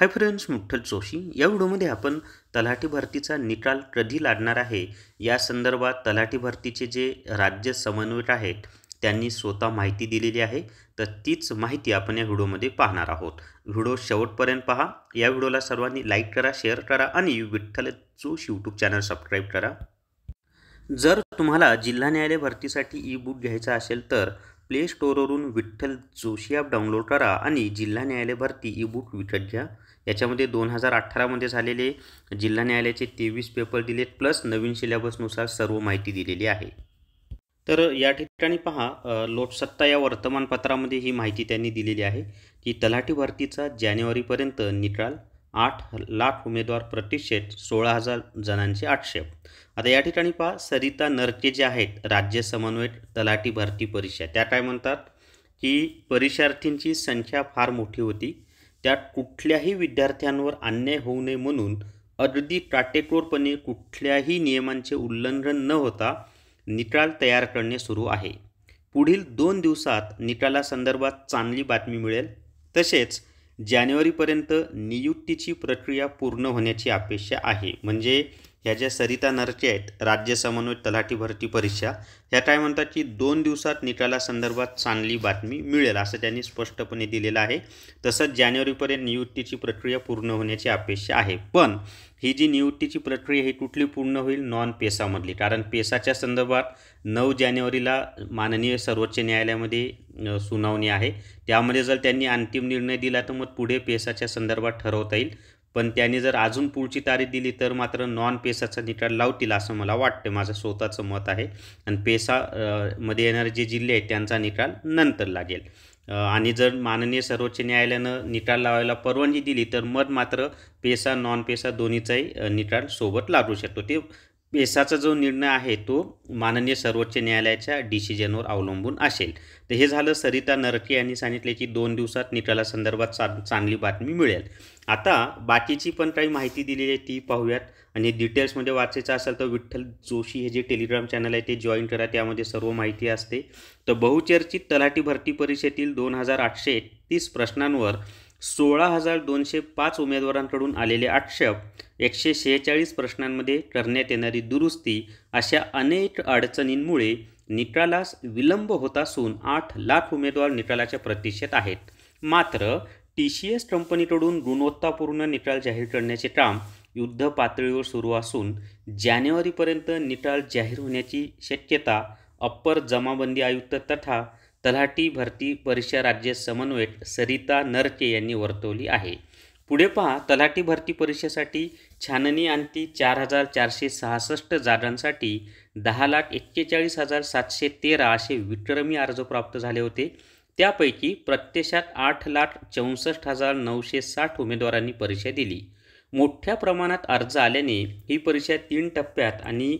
Hi friends, मुठ्ठल Joshi या व्हिडिओमध्ये आपण तलाठी भरतीचा निकाल कधी लागणार आहे या संदर्भात तलाठी भरतीचे जे राज्य समन्वयक आहेत त्यांनी स्वतः माहिती दिलेली आहे। तर तीच माहिती आपण या व्हिडिओमध्ये पाहणार आहोत। व्हिडिओ शेवटपर्यंत पहा। या व्हिडिओला सर्वांनी लाईक करा, शेअर करा आणि Vitthal Joshi YouTube channel subscribe करा। जर तुम्हाला जिल्हा न्यायालय भरतीसाठी ई बुक घ्यायचा असेल तर प्ले स्टोरवरून विठ्ठल जोशी ॲप डाउनलोड करा आणि जिल्हा न्यायालय भरती ई बुक विकत घ्या। याच्यामध्ये 2018 मध्ये झालेले जिल्हा न्यायालयाचे 23 पेपर दिलेत, प्लस नवीन सिलेबसनुसार सर्व माहिती दिलेली आहे। तर या ठिकाणी पहा, लोकसत्ता या वर्तमानपत्रामध्ये ही माहिती त्यांनी दिलेली आहे की तलाठी भरतीचा जानेवारीपर्यंत निकाल 8 लाख उमेदवार प्रतिशत 16,000 जणांचे आक्षेप। आता या ठिकाणी पहा, सरिता नरके जे आहेत राज्य समन्वयक तलाठी भरती परीक्षा, त्या काय म्हणतात की परीक्षार्थींची संख्या फार मोठी होती, त्यात कुठल्याही विद्यार्थ्यांवर अन्याय होऊ नये म्हणून अगदी काटेकोरपणे कुठल्याही नियमांचे उल्लंघन न होता निकाल तयार करणे सुरू आहे। पुढील 2 दिवसात निकालासंदर्भात चांगली बातमी मिळेल। तसेच जानेवारीपर्यंत नियुक्तीची प्रक्रिया पूर्ण होण्याची अपेक्षा आहे। म्हणजे ह्या ज्या सरिता नरके आहेत राज्य समन्वयक तलाठी भरती परीक्षा, ह्या काय म्हणतात की 2 दिवसात निकालासंदर्भात चांगली बातमी मिळेल असं त्यांनी स्पष्टपणे दिलेलं आहे। तसंच जानेवारीपर्यंत नियुक्तीची प्रक्रिया पूर्ण होण्याची अपेक्षा आहे। पण ही जी नियुक्तीची प्रक्रिया ही कुठली पूर्ण होईल? नॉन पेसामधली। कारण पेसाच्या संदर्भात 9 जानेवारीला माननीय सर्वोच्च न्यायालयामध्ये सुनावणी आहे। त्यामध्ये जर त्यांनी अंतिम निर्णय दिला तर मग पुढे पेसाच्या संदर्भात ठरवता येईल। पण त्यांनी जर अजून पुढची तारीख दिली तर मात्र नॉन पेसाचा निकाल लावतील असं मला वाटतं, माझं स्वतःचं मत आहे। आणि पेसा मध्ये येणारे जे जिल्हे आहेत त्यांचा निकाल नंतर लागेल। आणि जर माननीय सर्वोच्च न्यायालयानं निकाल लावायला परवानगी दिली तर मग मात्र पेसा नॉन पेसा दोन्हीचाही निकाल सोबत लागू शकतो। ते पेसाचा जो निर्णय आहे तो माननीय सर्वोच्च न्यायालयाच्या डिसिजनवर अवलंबून असेल। तर हे झालं सरिता नरके यांनी सांगितले की 2 दिवसात निकालासंदर्भात चांगली बातमी मिळेल। आता बाकीची पण काही माहिती दिलेली आहे ती पाहूयात। आणि डिटेल्समध्ये वाचायचं असेल तर विठ्ठल जोशी हे जे टेलिग्राम चॅनल आहे ते जॉईन करा, त्यामध्ये सर्व माहिती असते। तर बहुचर्चित तलाठी भरती परीक्षेतील 2831 प्रश्नांवर 16,205 उमेदवारांकडून आलेले आक्षेप, 146 प्रश्नांमध्ये करण्यात येणारी दुरुस्ती अशा अनेक अडचणींमुळे निकालास विलंब होत असून 8 लाख उमेदवार निकालाच्या प्रतीक्षेत आहेत। मात्र TCS कंपनीकडून गुणवत्तापूर्ण निकाल जाहीर करण्याचे काम युद्ध पातळीवर सुरू असून जानेवारीपर्यंत निकाल जाहीर होण्याची शक्यता अप्पर जमाबंदी आयुक्त तथा तलाठी भरती परीक्षा राज्य समन्वयक सरिता नरके यांनी वर्तवली आहे। पुढे पहा, तलाठी भरती परीक्षेसाठी छाननी अंती 4,466 जागांसाठी 10,41,713 असे विक्रमी अर्ज प्राप्त झाले होते। त्यापैकी प्रत्यक्षात 8,64,960 उमेदवारांनी परीक्षा दिली। मोठ्या प्रमाणात अर्ज आल्याने ही परीक्षा 3 टप्प्यात आणि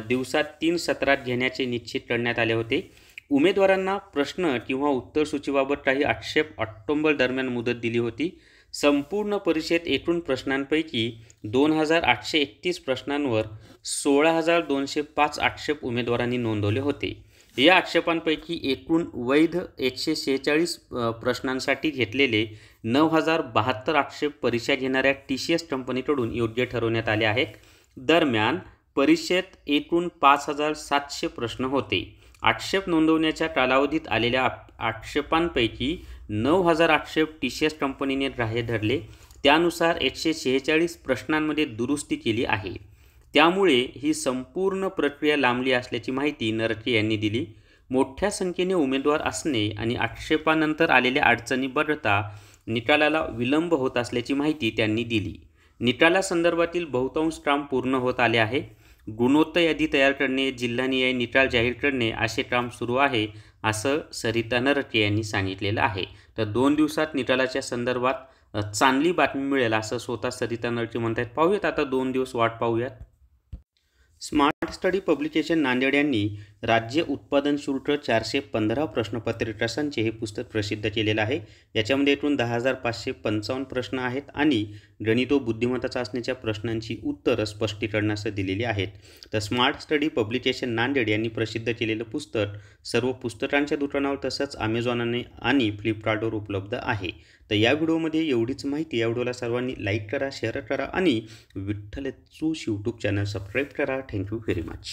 दिवसात 3 सत्रात घेण्याचे निश्चित करण्यात आले होते। उमेदवारांना प्रश्न किंवा उत्तर सूचीबाबत काही आक्षेप ऑक्टोबर दरम्यान मुदत दिली होती। संपूर्ण परीक्षेत एकूण प्रश्नांपैकी 2,831 प्रश्नांवर 16,205 आक्षेप उमेदवारांनी नोंदवले होते। या आक्षेपांपैकी एकूण वैध 146 प्रश्नांसाठी घेतलेले 9,072 आक्षेप परीक्षा घेणाऱ्या TCS कंपनीकडून योग्य ठरवण्यात आले आहेत। दरम्यान परीक्षेत एकूण 5,700 प्रश्न होते। आक्षेप नोंदवण्याच्या कालावधीत आलेल्या आक्षेपांपैकी 9,000 आक्षेप TCS कंपनीने ग्राह्य धरले। त्यानुसार 146 प्रश्नांमध्ये दुरुस्ती केली आहे। त्यामुळे ही संपूर्ण प्रक्रिया लांबली असल्याची माहिती नरके यांनी दिली। मोठ्या संख्येने उमेदवार असणे आणि आक्षेपानंतर आलेल्या अडचणी बघता निकालाला विलंब होत असल्याची माहिती त्यांनी दिली। निकालासंदर्भातील बहुतांश काम पूर्ण होत आले आहे। गुणवत्ता यादी तयार करणे, जिल्हा न्याय निकाल जाहीर करणे असे काम सुरू आहे असं सरिता नरके यांनी सांगितलेलं आहे। तर 2 दिवसात निकालाच्या संदर्भात चांगली बातमी मिळेल असं स्वतः सरिता नरके म्हणतात। पाहूयात आता 2 दिवस वाट पाहूयात। Smart smart study publication Nanded यांनी राज्य उत्पादन शुल्क 415 प्रश्नपत्रिका संच हे पुस्तक प्रसिद्ध केलेलं आहे। याच्यामध्ये एकूण 10,555 प्रश्न आहेत आणि गणित व बुद्धिमत्ता चाचणीच्या प्रश्नांची उत्तरं स्पष्टीकरणासह दिलेली आहेत। तर स्मार्ट स्टडी पब्लिकेशन नांदेड यांनी प्रसिद्ध केलेलं पुस्तक सर्व पुस्तकांच्या दुकानावर तसंच Amazon आणि फ्लिपकार्टवर उपलब्ध आहे। तर या व्हिडिओमध्ये एवढीच माहिती। या व्हिडिओला सर्वांनी लाईक करा, शेअर करा आणि Vitthal Joshi YouTube channel subscribe करा। Thank you very much.